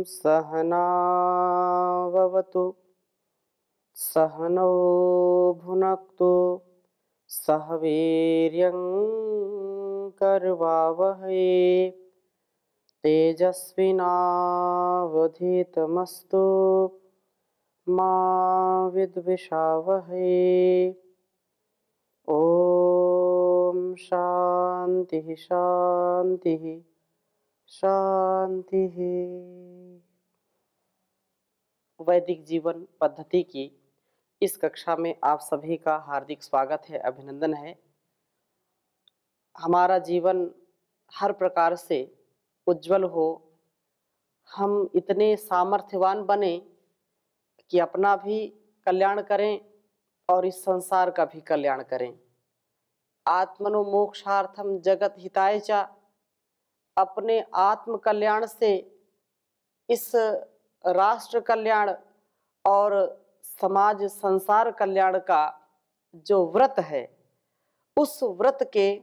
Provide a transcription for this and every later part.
सहनाववतु सहनौ भुनक्तु सह वीर्यं करवावहै तेजस्विनावधीतमस्तु मा विद्विषावहै। ओम शांति शांति शांति। वैदिक जीवन पद्धति की इस कक्षा में आप सभी का हार्दिक स्वागत है, अभिनंदन है। हमारा जीवन हर प्रकार से उज्जवल हो, हम इतने सामर्थ्यवान बने कि अपना भी कल्याण करें और इस संसार का भी कल्याण करें। आत्मनो मोक्षार्थम जगत हिताय च, अपने आत्म कल्याण से इस राष्ट्र कल्याण और समाज संसार कल्याण का जो व्रत है, उस व्रत के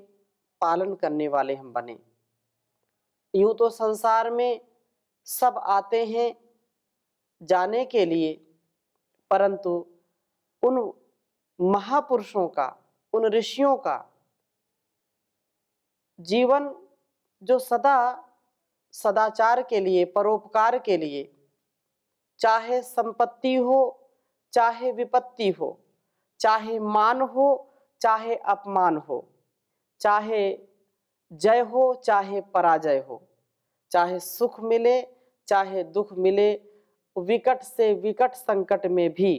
पालन करने वाले हम बने। यूं तो संसार में सब आते हैं जाने के लिए, परंतु उन महापुरुषों का, उन ऋषियों का जीवन जो सदा सदाचार के लिए, परोपकार के लिए, चाहे संपत्ति हो चाहे विपत्ति हो, चाहे मान हो चाहे अपमान हो, चाहे जय हो चाहे पराजय हो, चाहे सुख मिले चाहे दुख मिले, विकट से विकट संकट में भी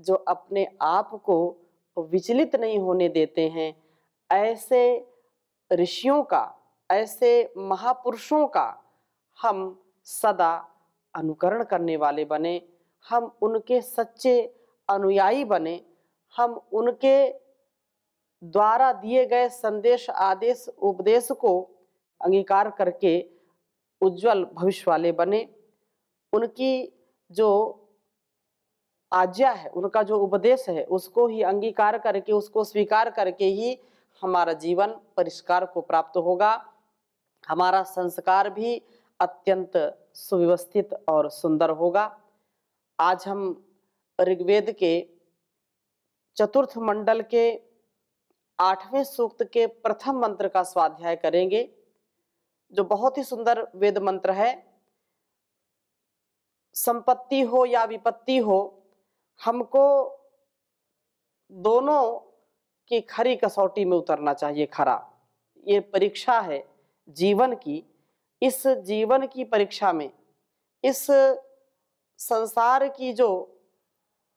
जो अपने आप को विचलित नहीं होने देते हैं, ऐसे ऋषियों का, ऐसे महापुरुषों का हम सदा अनुकरण करने वाले बने, हम उनके सच्चे अनुयायी बने, हम उनके द्वारा दिए गए संदेश, आदेश, उपदेश को अंगीकार करके उज्जवल भविष्य वाले बने। उनकी जो आज्ञा है, उनका जो उपदेश है, उसको ही अंगीकार करके, उसको स्वीकार करके ही हमारा जीवन परिष्कार को प्राप्त होगा। हमारा संस्कार भी अत्यंत सुव्यवस्थित और सुंदर होगा। आज हम ऋग्वेद के चतुर्थ मंडल के 8वें सूक्त के प्रथम मंत्र का स्वाध्याय करेंगे, जो बहुत ही सुंदर वेद मंत्र है। संपत्ति हो या विपत्ति हो, हमको दोनों की खरी कसौटी में उतरना चाहिए। खरा, ये परीक्षा है जीवन की। इस जीवन की परीक्षा में, इस संसार की जो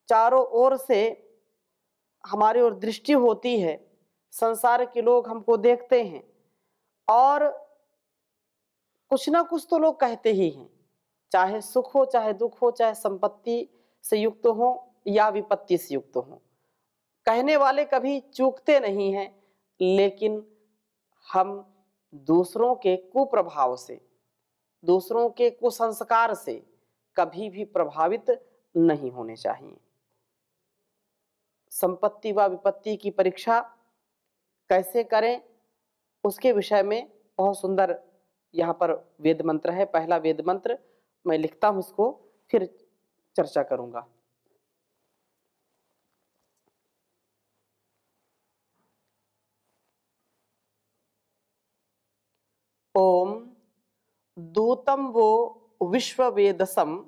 चारों ओर से हमारी ओर दृष्टि होती है, संसार के लोग हमको देखते हैं और कुछ ना कुछ तो लोग कहते ही हैं, चाहे सुख हो चाहे दुख हो, चाहे संपत्ति से युक्त हो या विपत्ति से युक्त हो। कहने वाले कभी चूकते नहीं हैं, लेकिन हम दूसरों के कुप्रभाव से, दूसरों के कुसंस्कार से कभी भी प्रभावित नहीं होने चाहिए। संपत्ति व विपत्ति की परीक्षा कैसे करें, उसके विषय में बहुत सुंदर यहाँ पर वेद मंत्र है। पहला वेद मंत्र मैं लिखता हूं, इसको फिर चर्चा करूंगा। ओम दूतम वो विश्ववेदसम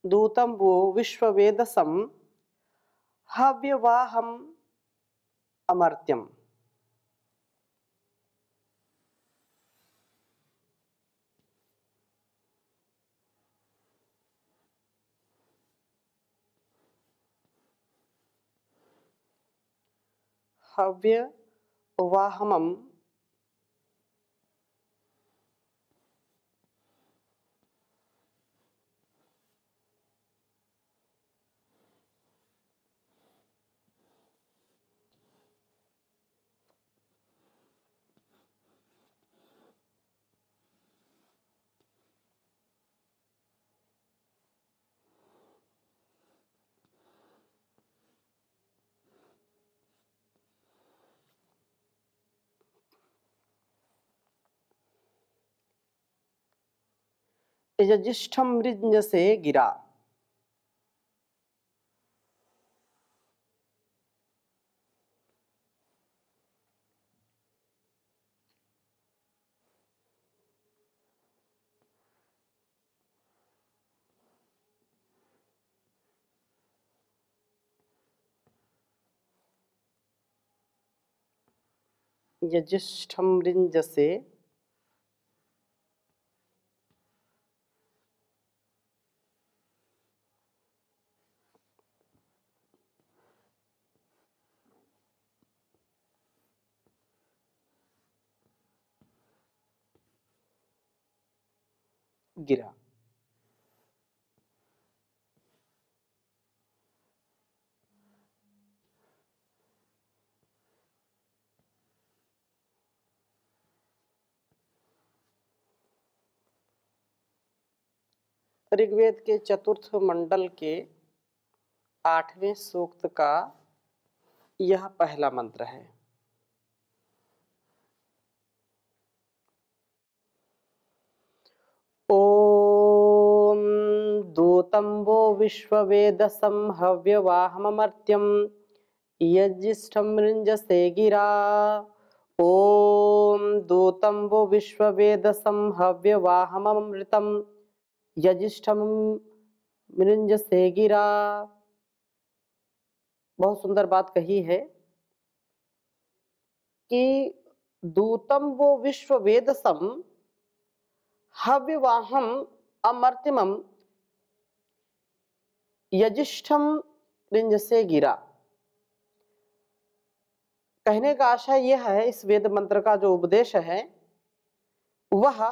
दूतम वो विश्ववेदसम हव्यवाहम अमर्त्यम। हव्यवाहमम यजिष्ठम मृज्ञ से गिरा। यजिष्ठम मृज्ञ से गिरा। ऋग्वेद के चतुर्थ मंडल के 8वें सूक्त का यह पहला मंत्र है। ओम दूतं वो विश्ववेदसं हव्यवाहमर्त्यं यज्जिष्ठं मृञ्जसे गिरा। ओम दूतं वो विश्ववेदसं हव्यवाहममृतं यज्जिष्ठं मृञ्जसे गिरा। बहुत सुंदर बात कही है कि दूतं वो विश्ववेदसं हव्यवाहम अमर्त्यमं यजिष्ठम मृञ्जसे गिरा। कहने का आशय यह है, इस वेद मंत्र का जो उपदेश है वह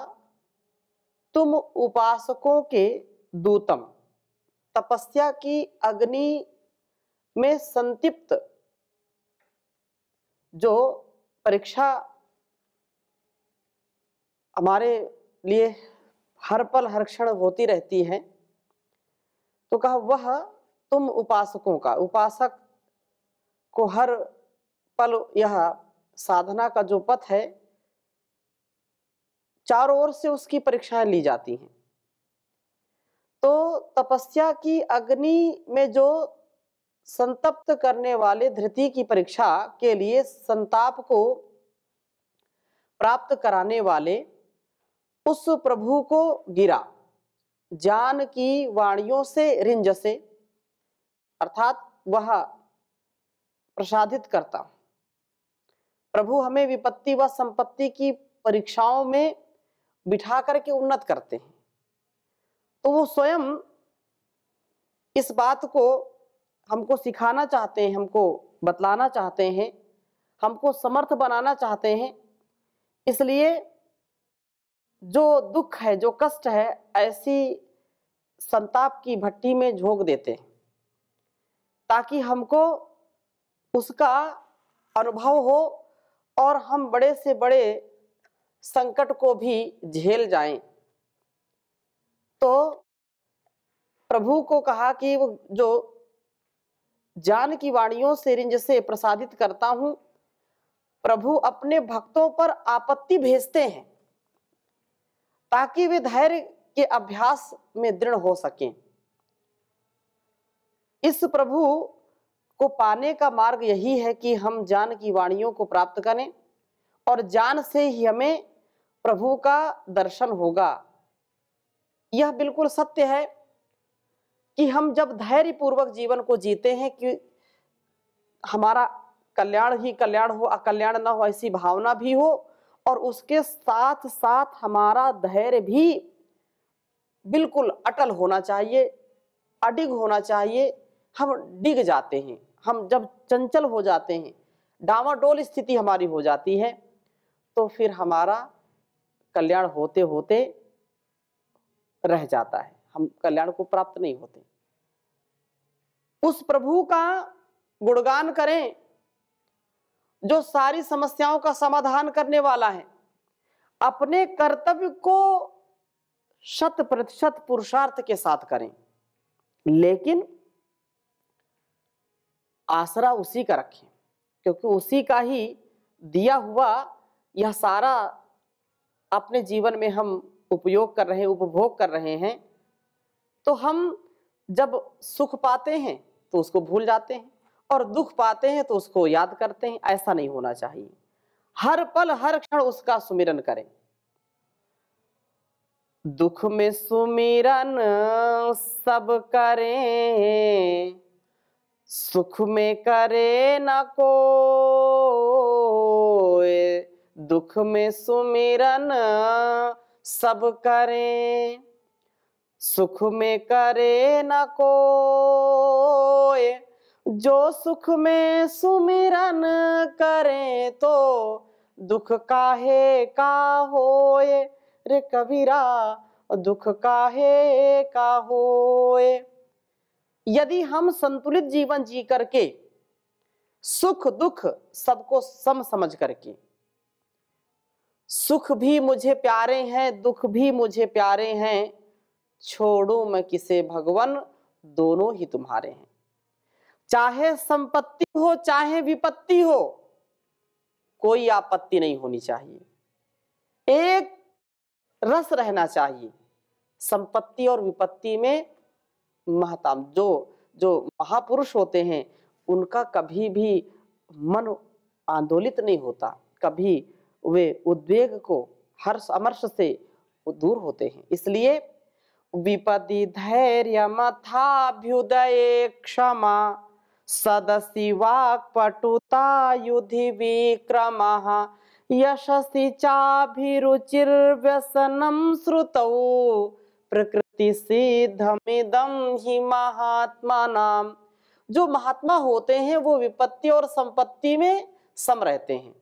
तुम उपासकों के दूतम, तपस्या की अग्नि में संतृप्त जो परीक्षा हमारे लिए हर पल हर क्षण होती रहती है, तो कहा वह तुम उपासकों का, उपासक को हर पल यह साधना का जो पथ है चारों ओर से उसकी परीक्षाएं ली जाती हैं। तो तपस्या की अग्नि में जो संतप्त करने वाले धृति की परीक्षा के लिए संताप को प्राप्त कराने वाले उस प्रभु को गिरा, जान की वाणियों से रिंजसे, अर्थात वह प्रसादित करता। प्रभु हमें विपत्ति व संपत्ति की परीक्षाओं में बिठा करके उन्नत करते हैं, तो वो स्वयं इस बात को हमको सिखाना चाहते हैं, हमको बतलाना चाहते हैं, हमको समर्थ बनाना चाहते हैं। इसलिए जो दुख है, जो कष्ट है, ऐसी संताप की भट्टी में झोंक देते हैं ताकि हमको उसका अनुभव हो और हम बड़े से बड़े संकट को भी झेल जाएं। तो प्रभु को कहा कि वो जो जान की वाणियों से रिंज से प्रसादित करता हूं, प्रभु अपने भक्तों पर आपत्ति भेजते हैं ताकि वे धैर्य के अभ्यास में दृढ़ हो सकें। इस प्रभु को पाने का मार्ग यही है कि हम जान की वाणियों को प्राप्त करें और जान से ही हमें प्रभु का दर्शन होगा। यह बिल्कुल सत्य है कि हम जब धैर्य पूर्वक जीवन को जीते हैं कि हमारा कल्याण ही कल्याण हो, अकल्याण ना हो, ऐसी भावना भी हो, और उसके साथ साथ हमारा धैर्य भी बिल्कुल अटल होना चाहिए, अडिग होना चाहिए। हम डिग जाते हैं, हम जब चंचल हो जाते हैं, डामाडोल स्थिति हमारी हो जाती है, तो फिर हमारा कल्याण होते होते रह जाता है, हम कल्याण को प्राप्त नहीं होते। उस प्रभु का गुणगान करें जो सारी समस्याओं का समाधान करने वाला है। अपने कर्तव्य को 100% पुरुषार्थ के साथ करें, लेकिन आसरा उसी का रखें, क्योंकि उसी का ही दिया हुआ यह सारा अपने जीवन में हम उपयोग कर रहे हैं, उपभोग कर रहे हैं। तो हम जब सुख पाते हैं तो उसको भूल जाते हैं, और दुख पाते हैं तो उसको याद करते हैं। ऐसा नहीं होना चाहिए, हर पल हर क्षण उसका सुमिरन करें। दुख में सुमिरन सब करें, सुख में करे न कोय। दुख में सुमिरन सब करें, सुख में करे न कोय। जो सुख में सुमिरन करे तो दुख काहे का होए। रे कबीरा दुख काहे का होए। यदि हम संतुलित जीवन जी करके, सुख दुख सबको सम समझ करके, सुख भी मुझे प्यारे हैं, दुख भी मुझे प्यारे हैं, छोड़ू मैं किसे भगवन, दोनों ही तुम्हारे हैं। चाहे संपत्ति हो चाहे विपत्ति हो, कोई आपत्ति नहीं होनी चाहिए, एक रस रहना चाहिए। संपत्ति और विपत्ति में महताम जो महापुरुष होते हैं, उनका कभी भी मन आंदोलित नहीं होता, कभी वे उद्वेग को हर्ष अमर्ष से दूर होते हैं। इसलिए विपदि धैर्य मथाभ्युदये क्षमा, सदसि वाक्पटुता युधि विक्रमः, यशसि चाभिरुचिर्व्यसनं श्रुतौ, प्रकृति सिद्धमिदं हि महात्मानाम। जो महात्मा होते हैं वो विपत्ति और संपत्ति में सम रहते हैं,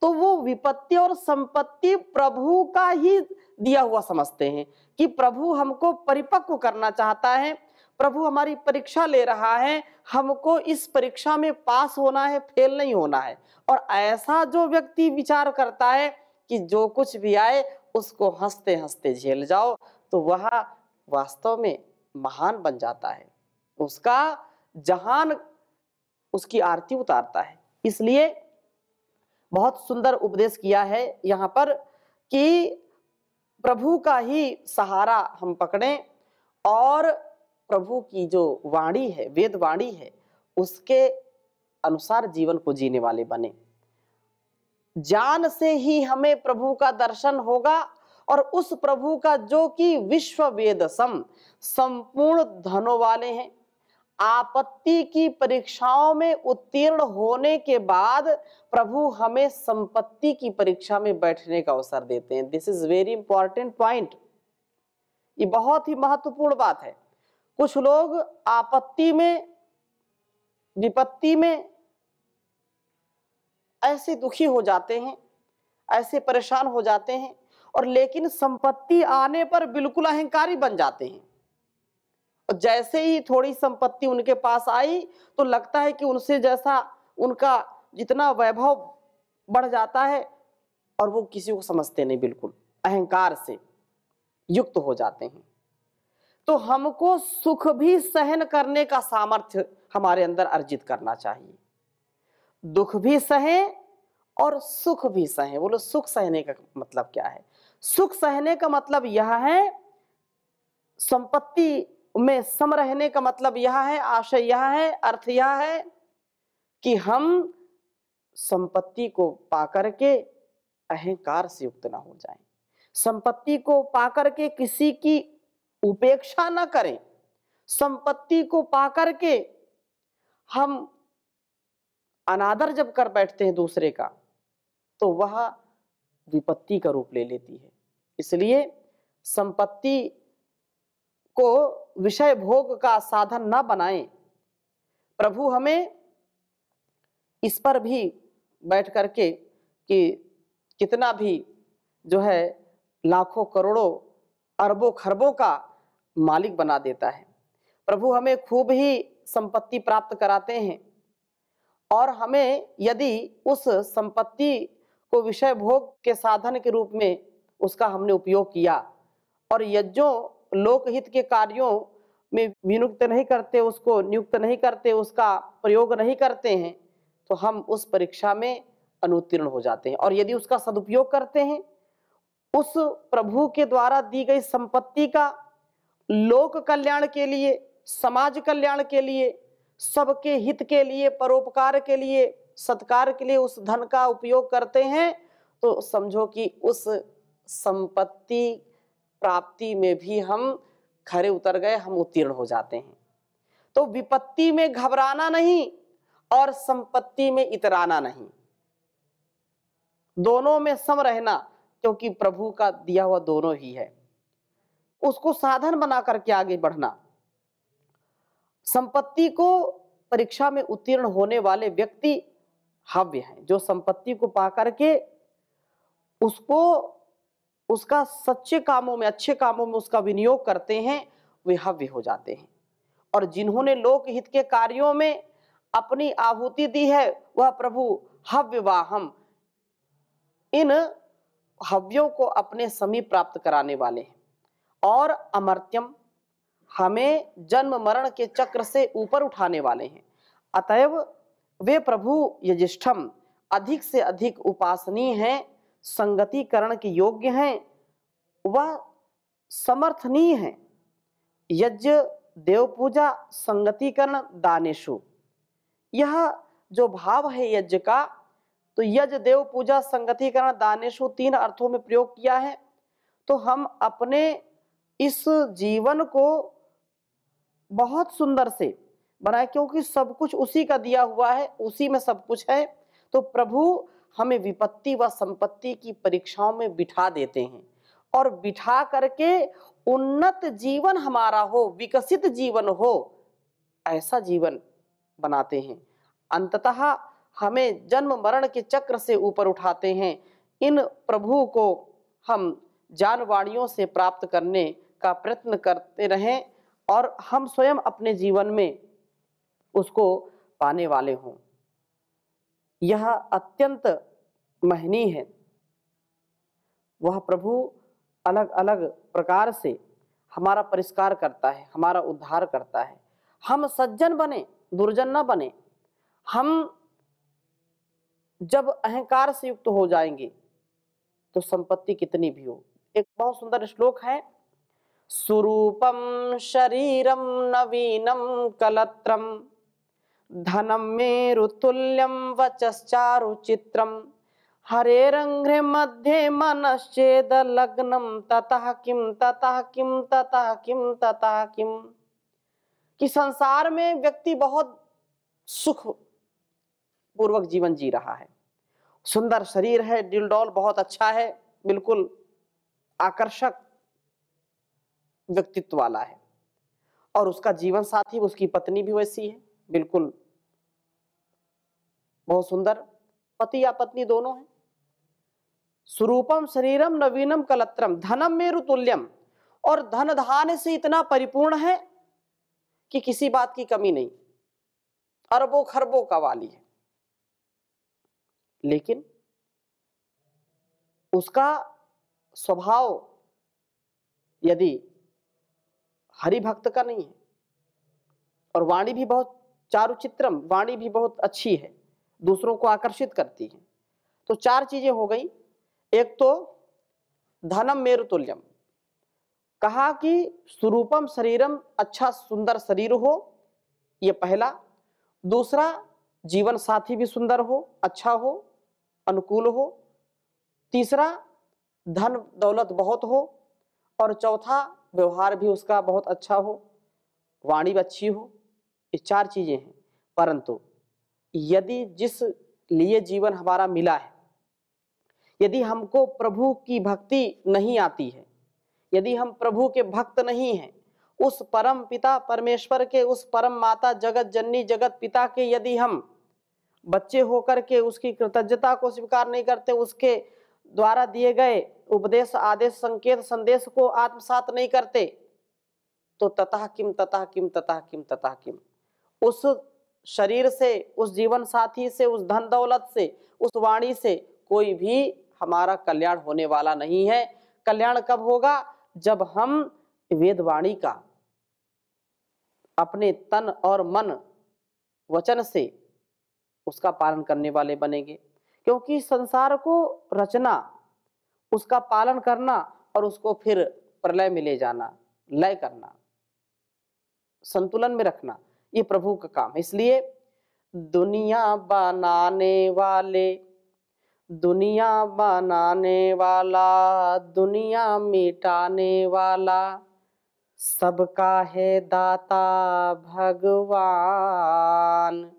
तो वो विपत्ति और संपत्ति प्रभु का ही दिया हुआ समझते हैं कि प्रभु हमको परिपक्व करना चाहता है, प्रभु हमारी परीक्षा ले रहा है, हमको इस परीक्षा में पास होना है, फेल नहीं होना है। और ऐसा जो व्यक्ति विचार करता है कि जो कुछ भी आए उसको हंसते हंसते झेल जाओ, तो वह वास्तव में महान बन जाता है, उसका जहान उसकी आरती उतारता है। इसलिए बहुत सुंदर उपदेश किया है यहाँ पर कि प्रभु का ही सहारा हम पकड़ें, और प्रभु की जो वाणी है, वेद वाणी है, उसके अनुसार जीवन को जीने वाले बने। ज्ञान से ही हमें प्रभु का दर्शन होगा, और उस प्रभु का जो कि विश्व वेद सम संपूर्ण धनों वाले हैं। आपत्ति की परीक्षाओं में उत्तीर्ण होने के बाद प्रभु हमें संपत्ति की परीक्षा में बैठने का अवसर देते हैं। This is very important point, ये बहुत ही महत्वपूर्ण बात है। कुछ लोग आपत्ति में, विपत्ति में ऐसे दुखी हो जाते हैं, ऐसे परेशान हो जाते हैं, और लेकिन संपत्ति आने पर बिल्कुल अहंकारी बन जाते हैं। और जैसे ही थोड़ी संपत्ति उनके पास आई तो लगता है कि उनसे जैसा उनका जितना वैभव बढ़ जाता है, और वो किसी को समझते नहीं, बिल्कुल अहंकार से युक्त हो जाते हैं। तो हमको सुख भी सहन करने का सामर्थ्य हमारे अंदर अर्जित करना चाहिए। दुख भी सहें और सुख भी सहें। बोलो सुख सहने का मतलब क्या है? सुख सहने का मतलब यह है, संपत्ति में सम रहने का मतलब यह है, आशय यह है, अर्थ यह है कि हम संपत्ति को पाकर के अहंकार से युक्त ना हो जाएं, संपत्ति को पाकर के किसी की उपेक्षा ना करें, संपत्ति को पाकर के हम अनादर जब कर बैठते हैं दूसरे का, तो वह विपत्ति का रूप ले लेती है। इसलिए संपत्ति को विषय भोग का साधन न बनाएं। प्रभु हमें इस पर भी बैठ करके कि कितना भी जो है लाखों करोड़ों अरबों खरबों का मालिक बना देता है। प्रभु हमें खूब ही संपत्ति प्राप्त कराते हैं, और हमें यदि उस संपत्ति को विषय भोग के साधन के रूप में उसका हमने उपयोग किया और यज्ञों लोकहित के कार्यों में विनियुक्त नहीं करते, उसको नियुक्त नहीं करते, उसका प्रयोग नहीं करते हैं, तो हम उस परीक्षा में अनुत्तीर्ण हो जाते हैं। और यदि उसका सदुपयोग करते हैं, उस प्रभु के द्वारा दी गई संपत्ति का लोक कल्याण के लिए, समाज कल्याण के लिए, सबके हित के लिए, परोपकार के लिए, सत्कार के लिए उस धन का उपयोग करते हैं, तो समझो कि उस संपत्ति प्राप्ति में भी हम खरे उतर गए, हम उत्तीर्ण हो जाते हैं। तो विपत्ति में घबराना नहीं और संपत्ति में इतराना नहीं, दोनों में सम रहना, क्योंकि प्रभु का दिया हुआ दोनों ही है। उसको साधन बना करके आगे बढ़ना। संपत्ति को परीक्षा में उत्तीर्ण होने वाले व्यक्ति हव्य हैं, जो संपत्ति को पा करके उसको उसका सच्चे कामों में, अच्छे कामों में उसका विनियोग करते हैं, वे हव्य हो जाते हैं। और जिन्होंने लोकहित के कार्यों में अपनी आहुति दी है, वह प्रभु हव्यवाहम, इन हव्यों को अपने समीप प्राप्त कराने वाले हैं। और अमर्त्यम, हमें जन्म मरण के चक्र से ऊपर उठाने वाले हैं। अतएव वे प्रभु यजिष्ठम अधिक से अधिक उपासनीय हैं, संगतिकरण के योग्य हैं, वह समर्थनीय हैं। यज्ञ देव पूजा संगतिकरण दानेशु, यह जो भाव है यज्ञ का, तो यज्ञ देव पूजा संगतिकरण दानेशु 3 अर्थों में प्रयोग किया है। तो हम अपने इस जीवन को बहुत सुंदर से बनाए, क्योंकि सब कुछ उसी का दिया हुआ है, उसी में सब कुछ है। तो प्रभु हमें विपत्ति व संपत्ति की परीक्षाओं में बिठा देते हैं, और बिठा करके उन्नत जीवन हमारा हो, विकसित जीवन हो, ऐसा जीवन बनाते हैं। अंततः हमें जन्म मरण के चक्र से ऊपर उठाते हैं। इन प्रभु को हम जानवाणियों से प्राप्त करने का प्रयत्न करते रहें, और हम स्वयं अपने जीवन में उसको पाने वाले हों। यह अत्यंत महनीय है। वह प्रभु अलग अलग प्रकार से हमारा परिष्कार करता है, हमारा उद्धार करता है। हम सज्जन बने, दुर्जन न बने। हम जब अहंकार से युक्त हो जाएंगे तो संपत्ति कितनी भी हो। एक बहुत सुंदर श्लोक है, सुरूपम शरीरम नवीनम कलत्रम धनम मेरुतुल्यम वचश्चारु चित्रम हरेरंघ्रे मध्ये मनश्चेद लग्नम ततः किम ततः किम ततः किम ततः किम। कि संसार में व्यक्ति बहुत सुख पूर्वक जीवन जी रहा है, सुंदर शरीर है, दिलडौल बहुत अच्छा है, बिल्कुल आकर्षक व्यक्तित्व वाला है, और उसका जीवन साथी, उसकी पत्नी भी वैसी है, बिल्कुल बहुत सुंदर पति या पत्नी दोनों हैं। स्वरूपम शरीरम नवीनम कलत्रम धनम मेरु तुल्यम, और धन धान्य से इतना परिपूर्ण है कि किसी बात की कमी नहीं, अरबों खरबों का वाली है। लेकिन उसका स्वभाव यदि हरि भक्त का नहीं है, और वाणी भी बहुत चारुचित्रम, वाणी भी बहुत अच्छी है, दूसरों को आकर्षित करती है, तो 4 चीजें हो गई। एक तो धनम मेरु तुल्यम, कहा कि स्वरूपम शरीरम, अच्छा सुंदर शरीर हो, ये पहला। दूसरा, जीवन साथी भी सुंदर हो, अच्छा हो, अनुकूल हो। तीसरा, धन दौलत बहुत हो। और चौथा, व्यवहार भी उसका बहुत अच्छा हो, वाणी भी अच्छी हो। ये 4 चीजें हैं। परंतु यदि जिस लिए जीवन हमारा मिला है, यदि हमको प्रभु की भक्ति नहीं आती है, यदि हम प्रभु के भक्त नहीं हैं, उस परम पिता परमेश्वर के, उस परम माता जगत जननी जगत पिता के यदि हम बच्चे होकर के उसकी कृतज्ञता को स्वीकार नहीं करते, उसके द्वारा दिए गए उपदेश आदेश संकेत संदेश को आत्मसात नहीं करते, तो ततः किम ततः किम ततः किम ततः किम, उस शरीर से, उस जीवन साथी से, उस धन दौलत से, उस वाणी से कोई भी हमारा कल्याण होने वाला नहीं है। कल्याण कब होगा? जब हम वेद वाणी का अपने तन और मन वचन से उसका पालन करने वाले बनेंगे। क्योंकि संसार को रचना, उसका पालन करना और उसको फिर प्रलय में ले जाना, लय करना, संतुलन में रखना, ये प्रभु का काम है। इसलिए दुनिया बनाने वाले, दुनिया बनाने वाला, दुनिया मिटाने वाला, सबका है दाता भगवान,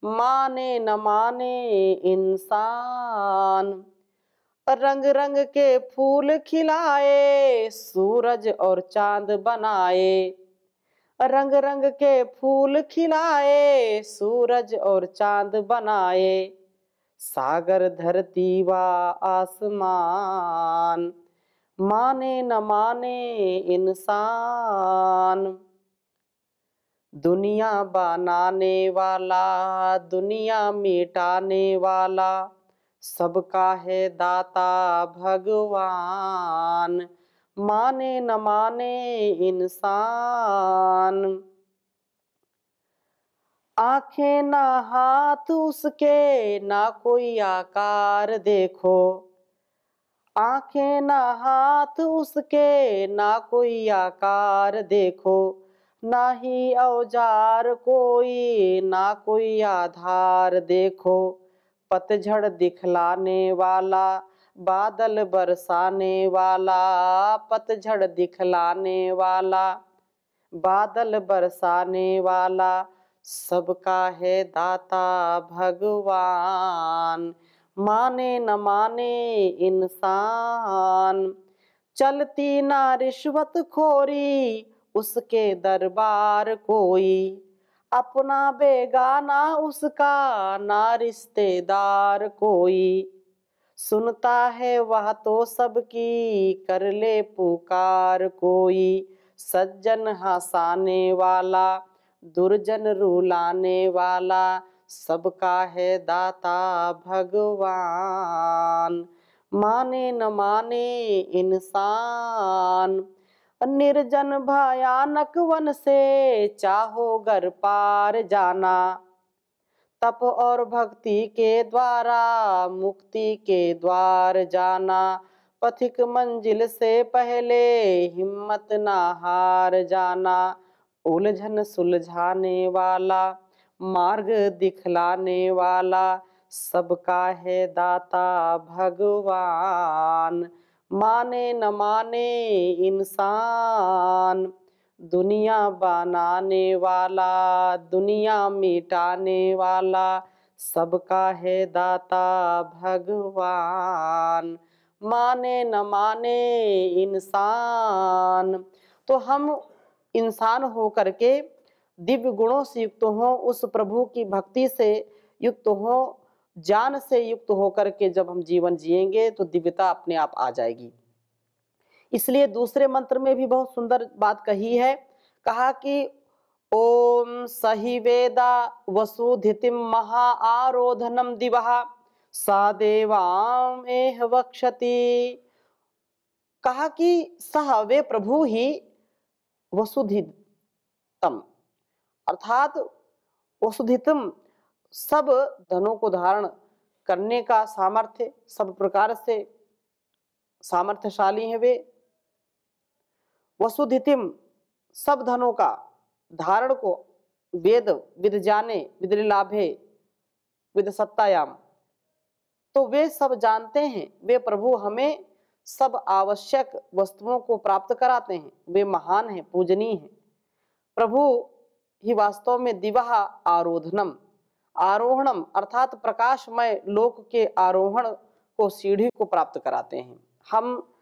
माने न माने इंसान। रंग रंग के फूल खिलाए, सूरज और चांद बनाए, रंग रंग के फूल खिलाए, सूरज और चांद बनाए, सागर धरती व आसमान, माने न माने इंसान। दुनिया बनाने वाला, दुनिया मिटाने वाला, सबका है दाता भगवान, माने न माने इंसान। आंखें ना हाथ उसके, ना कोई आकार देखो, आंखें ना हाथ उसके, ना कोई आकार देखो, ना ही औजार कोई, ना कोई आधार देखो, पतझड़ दिखलाने वाला, बादल बरसाने वाला, पतझड़ दिखलाने वाला, बादल बरसाने वाला, सबका है दाता भगवान, माने न माने इंसान। चलती ना रिश्वत खोरी, उसके दरबार कोई, अपना बेगाना उसका, ना रिश्तेदार कोई, सुनता है वह तो सबकी, कर ले पुकार कोई, सज्जन हंसाने वाला, दुर्जन रुलाने वाला, सबका है दाता भगवान, माने न माने इंसान। निर्जन भयानक वन से चाहो घर पार जाना, तप और भक्ति के द्वारा मुक्ति के द्वार जाना, पथिक मंजिल से पहले हिम्मत ना हार जाना, उलझन सुलझाने वाला, मार्ग दिखलाने वाला, सबका है दाता भगवान, माने न माने इंसान। दुनिया बनाने वाला, दुनिया मिटाने वाला, सबका है दाता भगवान, माने न माने इंसान। तो हम इंसान हो करके दिव्य गुणों से युक्त हो, उस प्रभु की भक्ति से युक्त हो, ज्ञान से युक्त हो करके जब हम जीवन जिएंगे तो दिव्यता अपने आप आ जाएगी। इसलिए दूसरे मंत्र में भी बहुत सुंदर बात कही है, कहा कि ओम सही वेदा वसुधितिम महा आरोधनम दिवहा सा देवाम एह वक्षति। कहा कि सह वे प्रभु ही वसुधितम, अर्थात वसुधितम सब धनों को धारण करने का सामर्थ्य, सब प्रकार से सामर्थ्यशाली है वे। वसुधितिम सब धनों का धारण को, वेद विद जाने, विद लाभे विद सत्तायाम, तो वे सब जानते हैं, वे प्रभु हमें सब आवश्यक वस्तुओं को प्राप्त कराते हैं, वे महान हैं, पूजनीय हैं। प्रभु ही वास्तव में दिवहा आरोधनम, आरोहणम अर्थात प्रकाशमय लोक के आरोहण को, सीढ़ी को प्राप्त कराते हैं। हम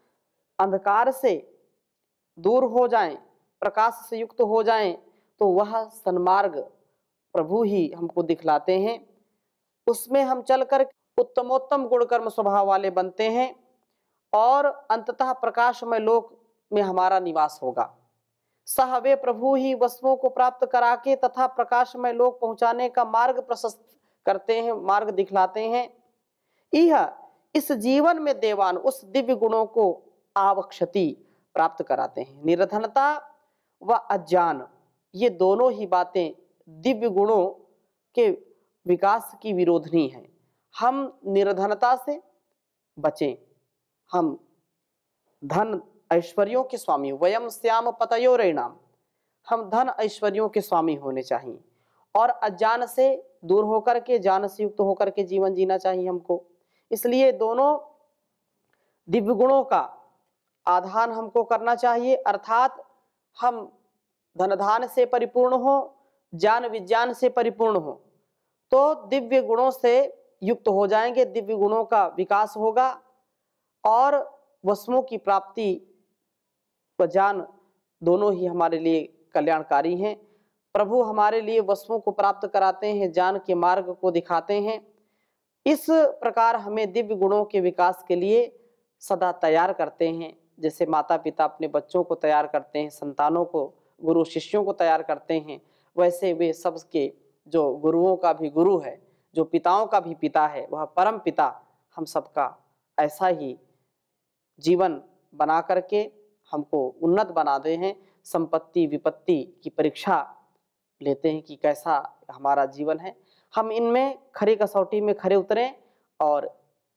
अंधकार से दूर हो जाएं, प्रकाश से युक्त हो जाएं, तो वह सन्मार्ग प्रभु ही हमको दिखलाते हैं। उसमें हम चलकर उत्तमोत्तम गुण कर्म स्वभाव वाले बनते हैं और अंततः प्रकाशमय लोक में हमारा निवास होगा। सह वे प्रभु ही वस्तुओं को प्राप्त करा के तथा प्रकाशमय लोक पहुंचाने का मार्ग प्रशस्त करते हैं, मार्ग दिखलाते हैं। यह इस जीवन में देवान उस दिव्य गुणों को आवक्षति प्राप्त कराते हैं। निर्धनता व अज्ञान, ये दोनों ही बातें दिव्य गुणों के विकास की विरोधनी है। हम निर्धनता से बचें, हम धन ऐश्वर्यों के स्वामी, वयम श्याम पतयोरेणाम, हम धन ऐश्वर्यों के स्वामी होने चाहिए और अज्ञान से दूर होकर के, ज्ञान से युक्त होकर के जीवन जीना चाहिए हमको। इसलिए दोनों दिव्य गुणों का आधान हमको करना चाहिए, अर्थात हम धन धान से परिपूर्ण हो, ज्ञान विज्ञान से परिपूर्ण हो, तो दिव्य गुणों से युक्त हो जाएंगे, दिव्य गुणों का विकास होगा और वस्तुओं की प्राप्ति व ज्ञान दोनों ही हमारे लिए कल्याणकारी हैं। प्रभु हमारे लिए वस्तुओं को प्राप्त कराते हैं, ज्ञान के मार्ग को दिखाते हैं। इस प्रकार हमें दिव्य गुणों के विकास के लिए सदा तैयार करते हैं। जैसे माता पिता अपने बच्चों को तैयार करते हैं, संतानों को, गुरु शिष्यों को तैयार करते हैं, वैसे वे सबके जो गुरुओं का भी गुरु है, जो पिताओं का भी पिता है, वह परम पिता हम सबका ऐसा ही जीवन बना करके हमको उन्नत बनाते हैं। संपत्ति विपत्ति की परीक्षा लेते हैं कि कैसा हमारा जीवन है। हम इनमें खरी कसौटी में खरे उतरें और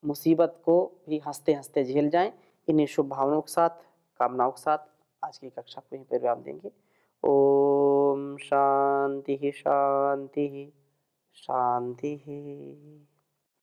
मुसीबत को भी हंसते हंसते झेल जाएं। इन्हीं शुभ भावनाओं के साथ, कामनाओं के साथ आज की कक्षा को यहीं पर विराम देंगे। ओम शांति शांति शांति।